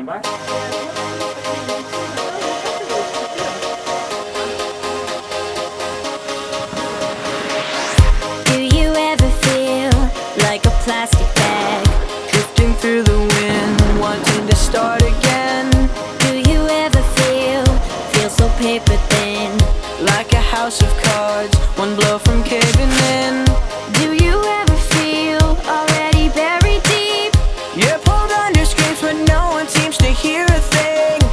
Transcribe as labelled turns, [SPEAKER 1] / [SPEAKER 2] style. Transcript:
[SPEAKER 1] vai?
[SPEAKER 2] Do you ever feel like a plastic bag,
[SPEAKER 3] Drifting through the wind, wanting to start again?
[SPEAKER 2] do you ever feel so paper thin,
[SPEAKER 3] Like a house of cards, one blow from caving in.
[SPEAKER 2] do you ever feel already buried deep,
[SPEAKER 3] You're pulled under screams, but no one seems to hear a thing.